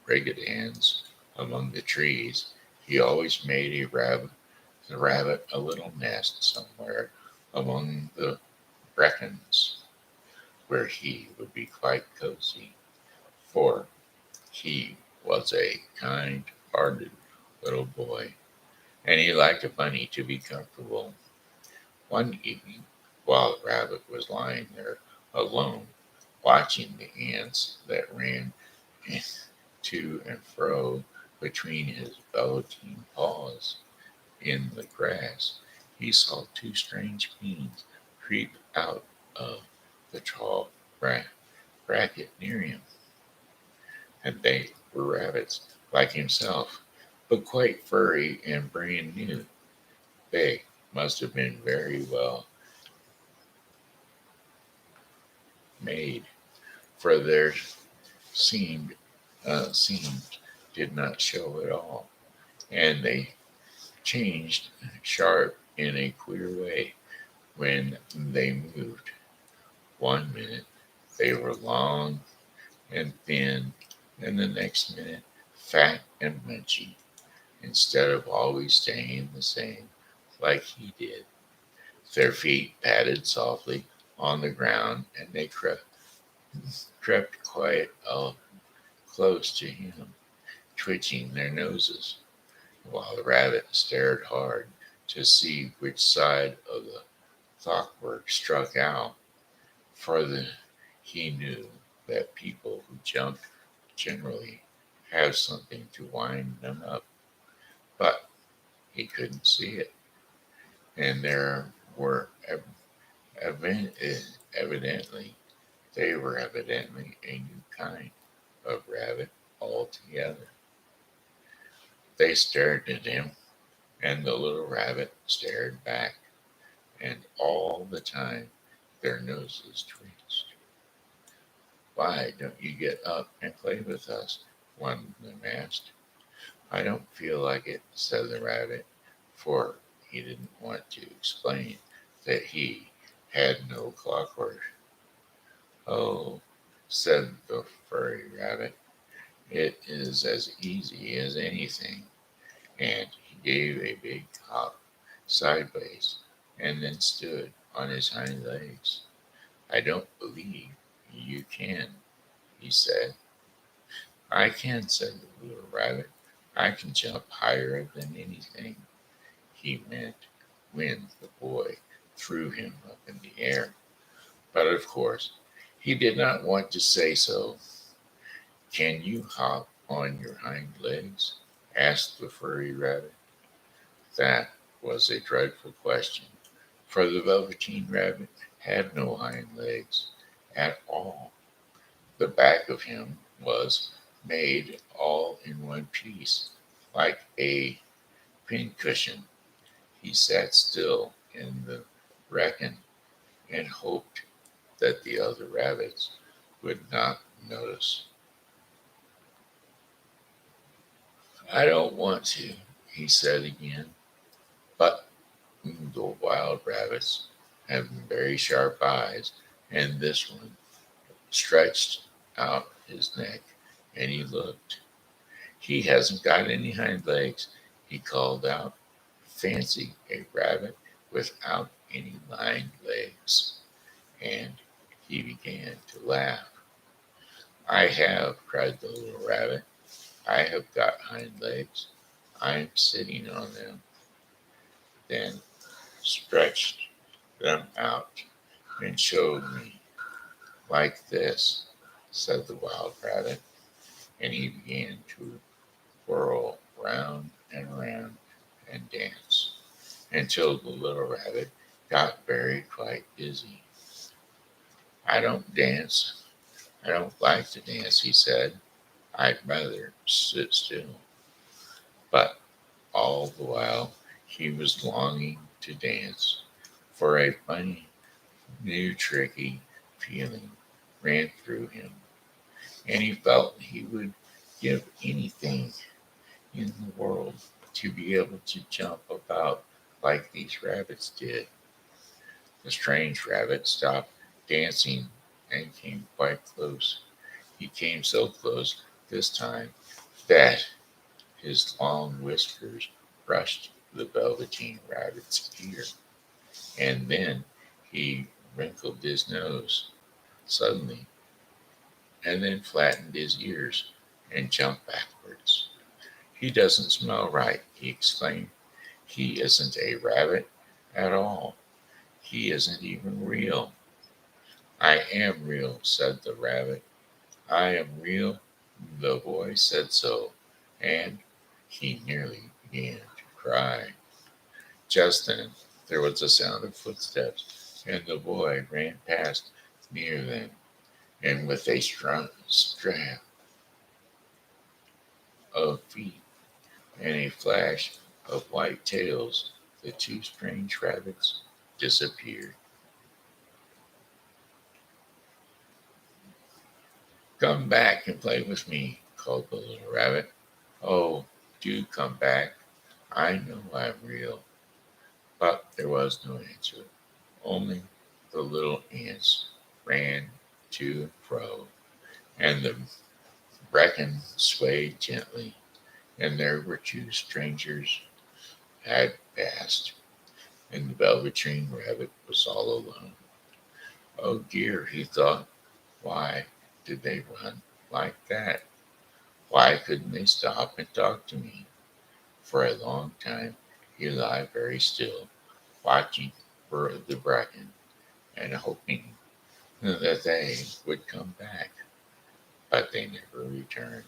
Speaker 1: ragged hands among the trees, he always made the rabbit a little nest somewhere among the brackens, where he would be quite cozy, for he was a kind-hearted little boy, and he liked a bunny to be comfortable. One evening, while the rabbit was lying there alone, watching the ants that ran to and fro between his velveteen paws in the grass, he saw two strange beings creep out of the tall bracket near him. And they were rabbits like himself, but quite furry and brand new. They must have been very well made, for their seamed seams did not show at all, and they changed sharp in a queer way when they moved. One minute they were long and thin, and the next minute fat and munchy, instead of always staying the same like he did. Their feet patted softly on the ground, and they crept quite close to him, twitching their noses, while the rabbit stared hard to see which side of the clockwork struck out, for he knew that people who jump generally have something to wind them up, but he couldn't see it. And there were evidently, they were evidently a new kind of rabbit altogether. They stared at him, and the little rabbit stared back, and all the time their noses twitched. Why don't you get up and play with us? One of them asked. I don't feel like it, said the rabbit, for he didn't want to explain that he had no clockwork. Oh, said the furry rabbit, it is as easy as anything, and he gave a big hop sideways and then stood on his hind legs. I don't believe you can, he said. I can, said the little rabbit. I can jump higher than anything. He meant when the boy threw him up in the air. But of course, he did not want to say so. Can you hop on your hind legs? Asked the furry rabbit. That was a dreadful question, for the Velveteen Rabbit had no hind legs at all. The back of him was made all in one piece, like a pincushion. He sat still in the bracken and hoped that the other rabbits would not notice. I don't want to, he said again, but the wild rabbits have very sharp eyes, and this one stretched out his neck and he looked. He hasn't got any hind legs, he called out. Fancy a rabbit without any hind legs. And he began to laugh. I have, cried the little rabbit. I have got hind legs. I am sitting on them. Then stretched them out and showed me. Like this, said the wild rabbit, and he began to whirl round and round and dance until the little rabbit got very quite dizzy. I don't dance. I don't like to dance, he said. I'd rather sit still. But all the while he was longing to dance, for a funny, new, tricky feeling ran through him, and he felt he would give anything in the world to be able to jump about like these rabbits did. The strange rabbit stopped dancing and came quite close. He came so close this time that his long whiskers brushed the Velveteen Rabbit's ear, and then he wrinkled his nose suddenly, and then flattened his ears and jumped backwards. He doesn't smell right, he exclaimed. He isn't a rabbit at all. He isn't even real. I am real, said the rabbit. I am real. The boy said so, and he nearly began to cry. Just then there was a sound of footsteps, and the boy ran past near them, and with a strong strap of feet and a flash of white tails, the two strange rabbits disappeared. Come back and play with me, called the little rabbit. Oh, do come back. I know I'm real. But there was no answer. Only the little ants ran to and fro, and the bracken swayed gently, and there were two strangers had passed, and the Velveteen Rabbit was all alone. Oh dear, he thought, why did they run like that? Why couldn't they stop and talk to me? For a long time he lay very still, watching for the bracken and hoping that they would come back. But they never returned,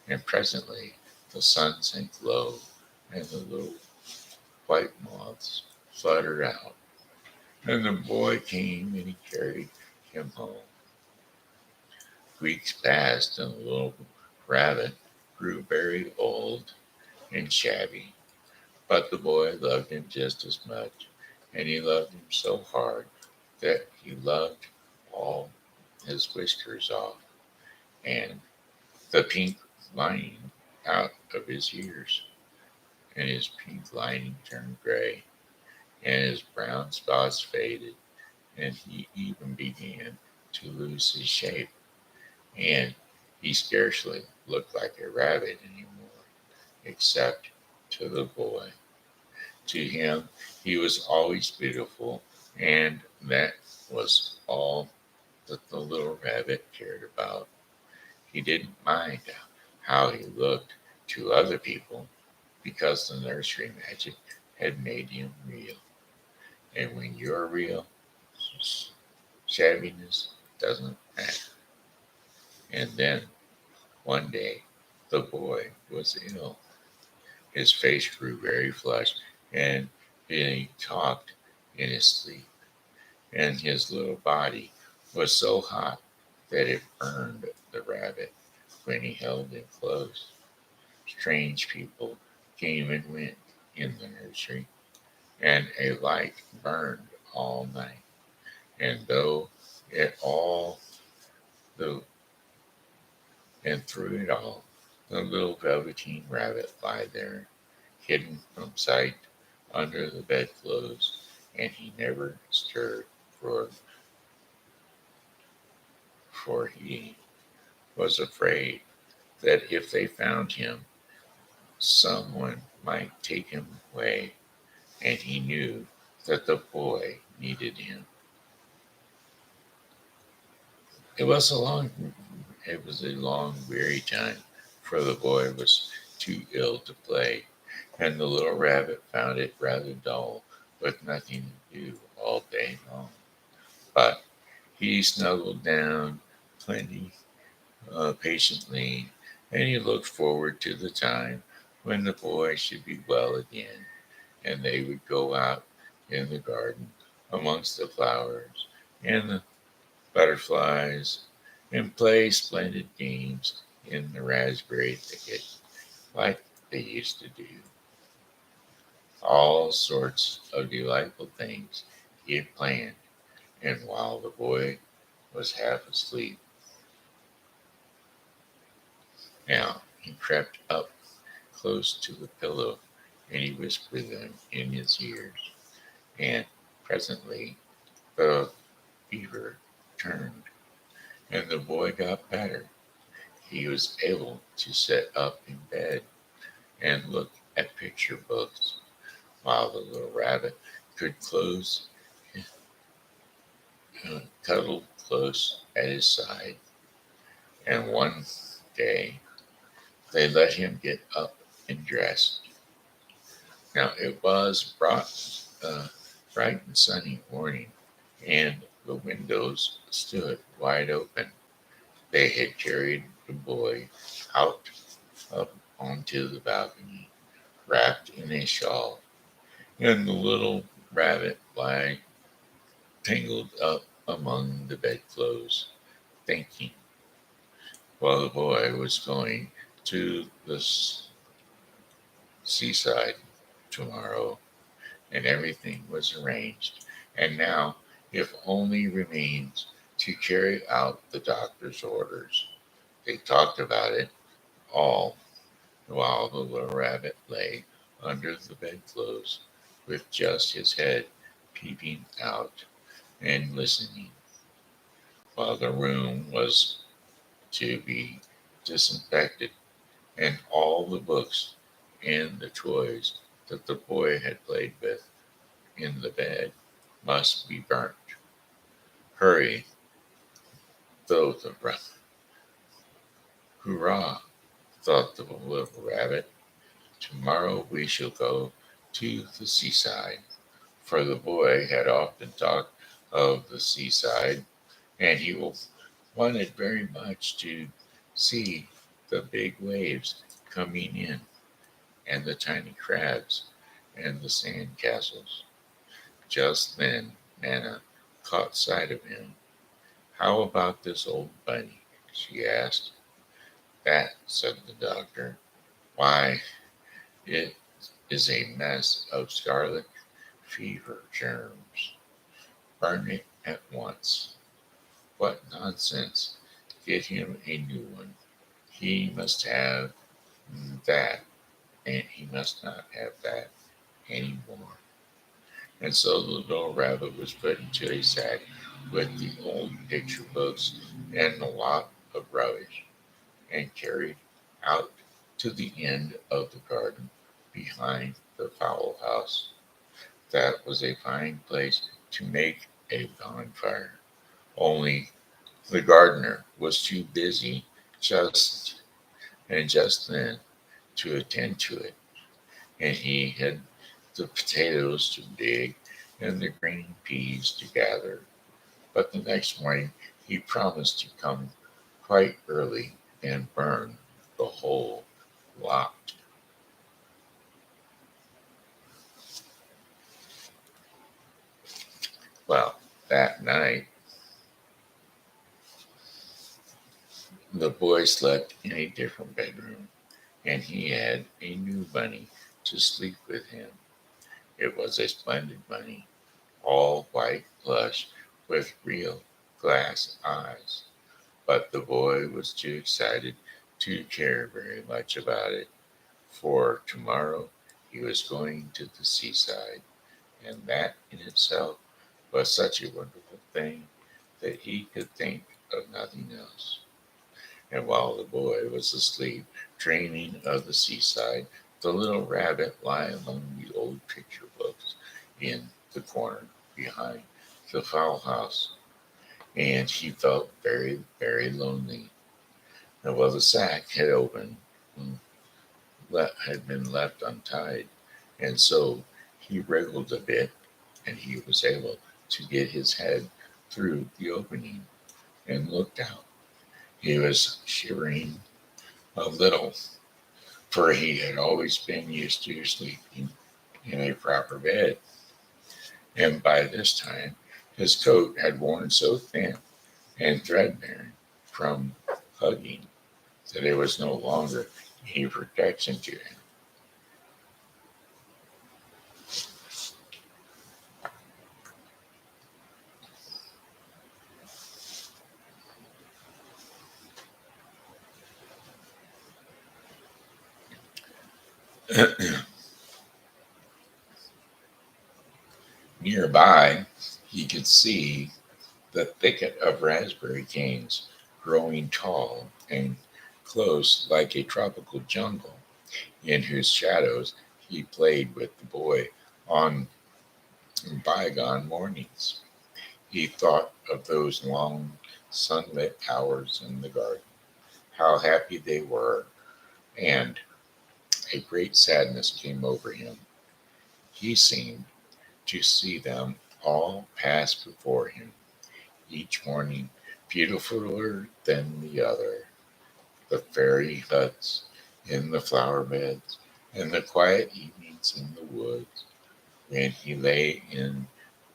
Speaker 1: and presently the sun sank low, and the little white moths fluttered out, and the boy came and he carried him home. Weeks passed, and the little rabbit grew very old and shabby, but the boy loved him just as much, and he loved him so hard that he loved all his whiskers off, and the pink lining out of his ears, and his pink lining turned gray, and his brown spots faded, and he even began to lose his shape, and he scarcely looked like a rabbit anymore, except to the boy. To him, he was always beautiful, and that was all that the little rabbit cared about. He didn't mind how he looked to other people because the nursery magic had made him real. And when you're real, shabbiness doesn't matter. And then one day, the boy was ill. His face grew very flushed, and he talked in his sleep. And his little body was so hot that it burned the rabbit when he held him close. Strange people came and went in the nursery, and a light burned all night. And though it all the and through it all, the little velveteen rabbit lay there, hidden from sight under the bedclothes, and he never stirred, for for he was afraid that if they found him, someone might take him away, and he knew that the boy needed him. It was a long it was a long, weary time, for the boy was too ill to play, and the little rabbit found it rather dull, with nothing to do all day long. But he snuggled down plenty patiently, and he looked forward to the time when the boy should be well again, and they would go out in the garden amongst the flowers and the butterflies and play splendid games in the raspberry thicket like they used to do. All sorts of delightful things he had planned, and while the boy was half asleep, now he crept up close to the pillow and he whispered them in his ears, and presently the fever turned and the boy got better. He was able to sit up in bed and look at picture books, while the little rabbit could cuddled close at his side. And one day they let him get up and dress. Now it was bright and sunny morning, and the windows stood wide open. They had carried the boy out up onto the balcony, wrapped in a shawl, and the little rabbit lay tangled up among the bedclothes, thinking, while the boy was going to the seaside tomorrow, and everything was arranged. And now, if only remains to carry out the doctor's orders. They talked about it all while the little rabbit lay under the bedclothes with just his head peeping out and listening, while the room was to be disinfected and all the books and the toys that the boy had played with in the bed must be burnt. Hurry, though the hurrah, thought the little rabbit. Tomorrow we shall go to the seaside, for the boy had often talked of the seaside, and he wanted very much to see the big waves coming in, and the tiny crabs, and the sand castles. Just then Nana caught sight of him. "How about this old bunny?" she asked. "That," said the doctor. "Why, it is a mess of scarlet fever germs. Burn it at once." "What nonsense. Get him a new one. He must have that, and he must not have that any more." And so the little rabbit was put into a sack with the old picture books and a lot of rubbish, and carried out to the end of the garden, behind the fowl house. That was a fine place to make a bonfire. Only the gardener was too busy just then to attend to it, and he had the potatoes to dig and the green peas to gather. But the next morning he promised to come quite early and burn the whole lot. Well, that night the boy slept in a different bedroom, and he had a new bunny to sleep with him. It was a splendid bunny, all white plush with real glass eyes. But the boy was too excited to care very much about it, for tomorrow he was going to the seaside, and that in itself was such a wonderful thing that he could think of nothing else. And while the boy was asleep, dreaming of the seaside, the little rabbit lay among the old picture books in the corner behind the fowl house, and he felt very, very lonely. And while the sack had opened, and had been left untied, and so he wriggled a bit, and he was able to get his head through the opening and looked out. He was shivering a little, for he had always been used to sleeping in a proper bed, and by this time his coat had worn so thin and threadbare from hugging that it was no longer any protection to him. Nearby, he could see the thicket of raspberry canes growing tall and close like a tropical jungle, in whose shadows he played with the boy on bygone mornings. He thought of those long sunlit hours in the garden, how happy they were, and a great sadness came over him. He seemed to see them all pass before him, each morning beautifuler than the other. The fairy huts in the flower beds, and the quiet evenings in the woods when he lay in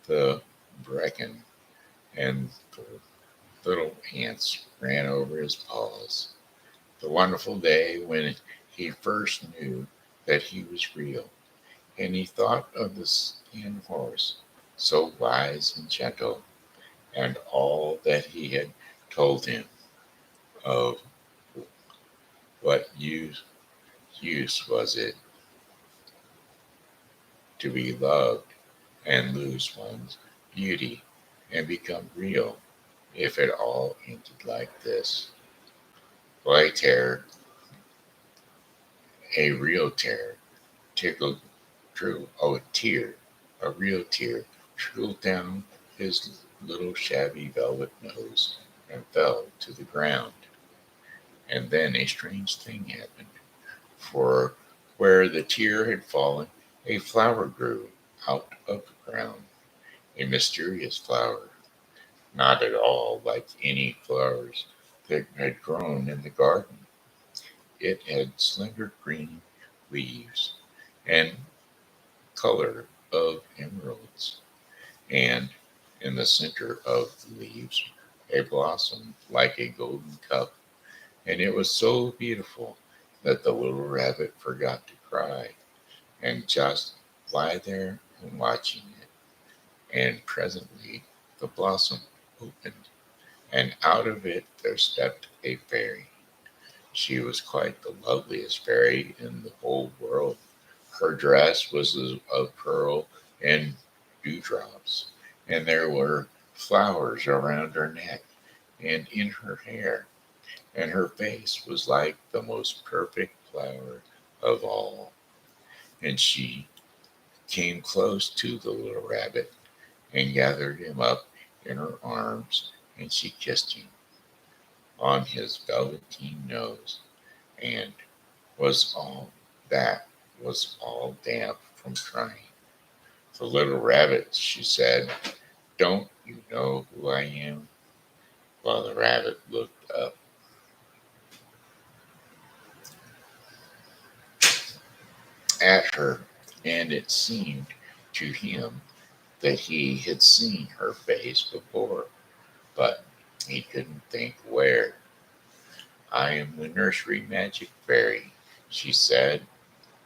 Speaker 1: the bracken and the little ants ran over his paws. The wonderful day when he first knew that he was real, and he thought of the skin horse, so wise and gentle, and all that he had told him of what use was it to be loved and lose one's beauty and become real if it all ended like this. Like terror, a real terror, tickled true. Oh, a tear, a real tear, trickled down his little shabby velvet nose and fell to the ground. And then a strange thing happened, for where the tear had fallen, a flower grew out of the ground, a mysterious flower, not at all like any flowers that had grown in the garden. It had slender green leaves and color of emeralds, and in the center of the leaves a blossom like a golden cup, and it was so beautiful that the little rabbit forgot to cry and just lie there and watching it. And presently the blossom opened, and out of it there stepped a fairy. She was quite the loveliest fairy in the whole world. Her dress was of pearl and dewdrops, and there were flowers around her neck and in her hair, and her face was like the most perfect flower of all. And she came close to the little rabbit and gathered him up in her arms, and she kissed him on his velveteen nose, and was all that was all damp from crying. The little rabbit, she said, don't you know who I am? Well, the rabbit looked up at her, and it seemed to him that he had seen her face before, but he couldn't think where. I am the nursery magic fairy, she said.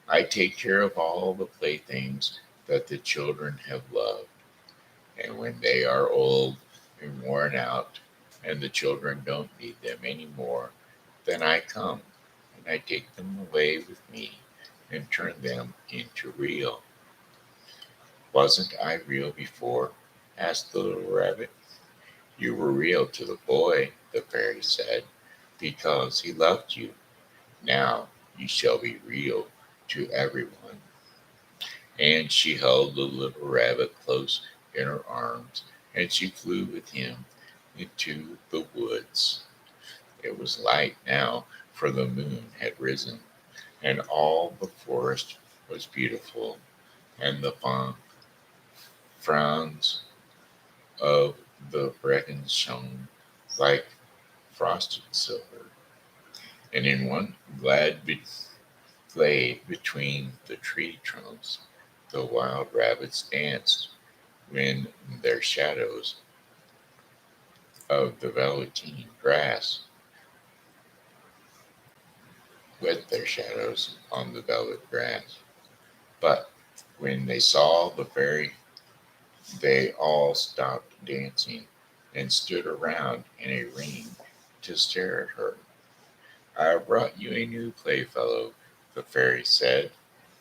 Speaker 1: I take care of all the playthings that the children have loved. And when they are old and worn out, and the children don't need them anymore, then I come and I take them away with me and turn them into real. Wasn't I real before? Asked the little rabbit. You were real to the boy, the fairy said, because he loved you. Now you shall be real to everyone. And she held the little rabbit close in her arms, and she flew with him into the woods. It was light now, for the moon had risen, and all the forest was beautiful, and the fronds of the bracken shone like frosted silver. And in one glade between the tree trunks, the wild rabbits danced when their shadows of the velveteen grass, with their shadows on the velvet grass. But when they saw the fairy, they all stopped dancing and stood around in a ring to stare at her. I have brought you a new playfellow, the fairy said.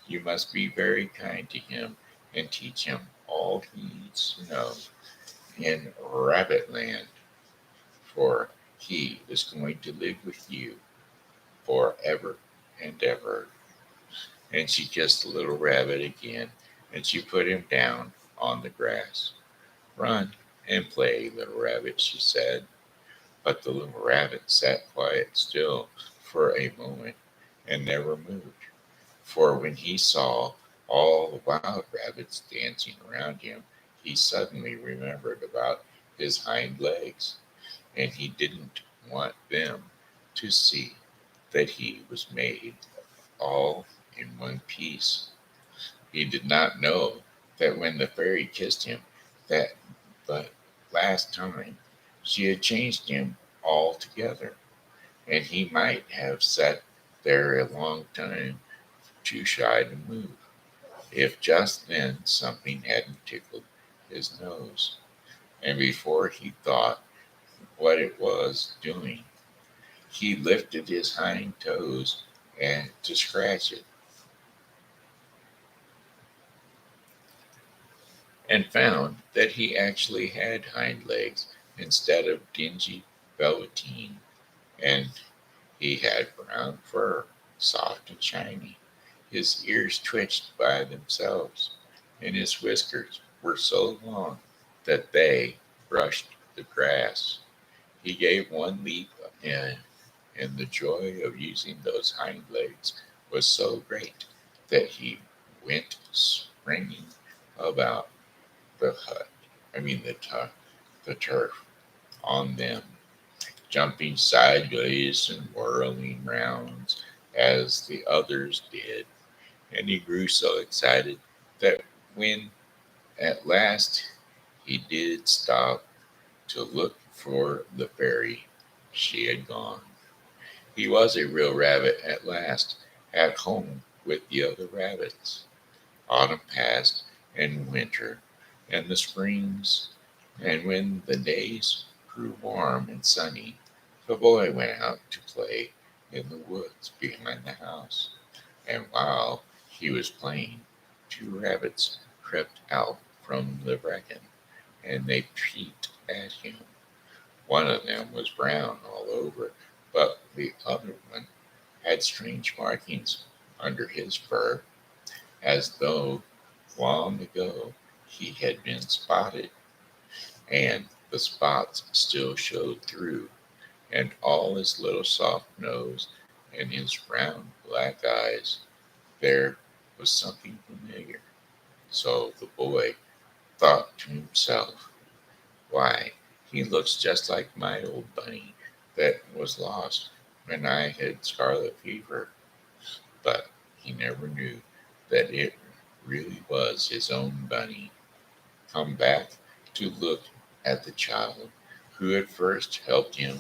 Speaker 1: You must be very kind to him and teach him all he needs to know in Rabbitland, for he is going to live with you forever and ever. And she kissed the little rabbit again, and she put him down on the grass. Run and play, little rabbit, she said. But the little rabbit sat quiet still for a moment and never moved. For when he saw all the wild rabbits dancing around him, he suddenly remembered about his hind legs, and he didn't want them to see that he was made all in one piece. He did not know that when the fairy kissed him that the last time she had changed him altogether, and he might have sat there a long time too shy to move, if just then something hadn't tickled his nose. And before he thought what it was doing, he lifted his hind toes and to scratch it, and found that he actually had hind legs instead of dingy velveteen, and he had brown fur, soft and shiny. His ears twitched by themselves, and his whiskers were so long that they brushed the grass. He gave one leap, and, and the joy of using those hind legs was so great that he went springing about the hut, the turf on them, jumping sideways and whirling rounds as the others did. And he grew so excited that when at last he did stop to look for the fairy, she had gone. He was a real rabbit at last, at home with the other rabbits. Autumn passed, and winter, and the springs, and when the days grew warm and sunny, the boy went out to play in the woods behind the house. And while he was playing, two rabbits crept out from the bracken, and they peeped at him. One of them was brown all over, but the other one had strange markings under his fur. as though long ago he had been spotted, and the spots still showed through, and all his little soft nose and his round black eyes. There was something familiar. So the boy thought to himself, why, he looks just like my old bunny that was lost when I had scarlet fever. But he never knew that it really was his own bunny come back to look at the child who had first helped him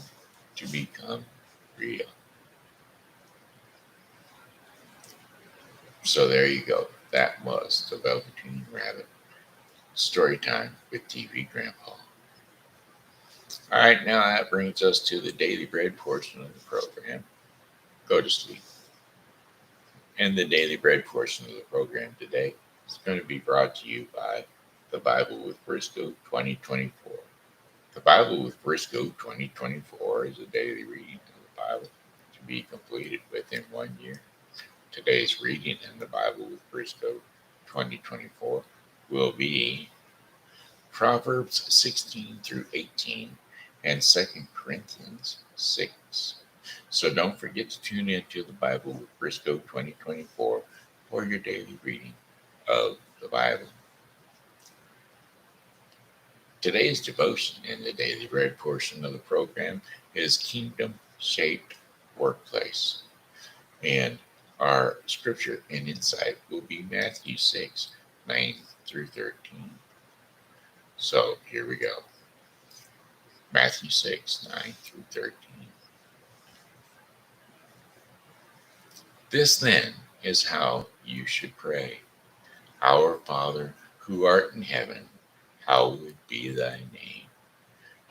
Speaker 1: to become real. So there you go. That was the Velveteen Rabbit. Story time with TV Grandpa. All right, now that brings us to the Daily Bread portion of the program. Go to sleep. And the Daily Bread portion of the program today is going to be brought to you by the Bible with Briscoe 2024. The Bible with Briscoe 2024 is a daily reading of the Bible to be completed within 1 year. Today's reading in the Bible with Briscoe 2024 will be Proverbs 16 through 18 and 2 Corinthians 6. So don't forget to tune in to the Bible with Briscoe 2024 for your daily reading of the Bible. Today's devotion in the Daily Bread portion of the program is Kingdom Shaped Workplace. And our scripture and insight will be Matthew 6, 9 through 13. So here we go. Matthew 6, 9 through 13. This then is how you should pray. Our Father who art in heaven, hallowed be thy name.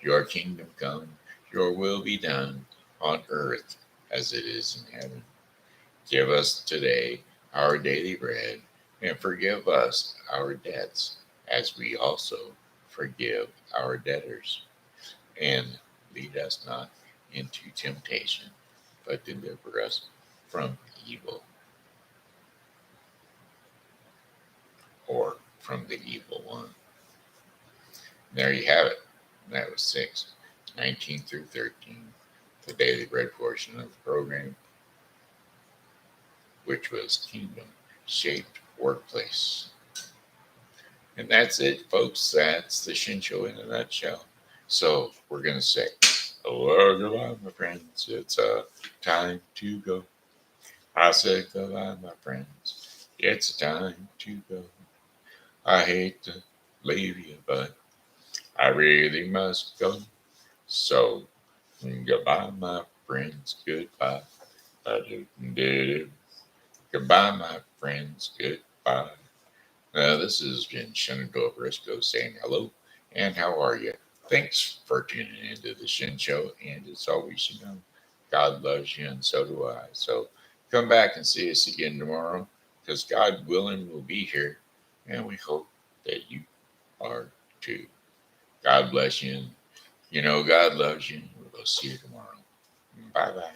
Speaker 1: Your kingdom come, your will be done on earth as it is in heaven. Give us today our daily bread, and forgive us our debts as we also forgive our debtors. And lead us not into temptation, but deliver us from evil, or from the evil one. There you have it. That was 6, 19 through 13, the daily bread portion of the program, which was Kingdom Shaped Workplace. And that's it, folks. That's the Shen Show in a nutshell. So we're going to say, hello, goodbye, my friends. It's time to go. I said goodbye, my friends. It's time to go. I hate to leave you, but I really must go. So goodbye, my friends. Goodbye. Goodbye, my friends. Goodbye. This has been Shenandoah Briscoe saying hello and how are you? Thanks for tuning into the Shen Show. And as always, God loves you and so do I. So come back and see us again tomorrow because God willing, we'll be here. And we hope that you are too. God bless you. And God loves you. We'll see you tomorrow. Bye-bye.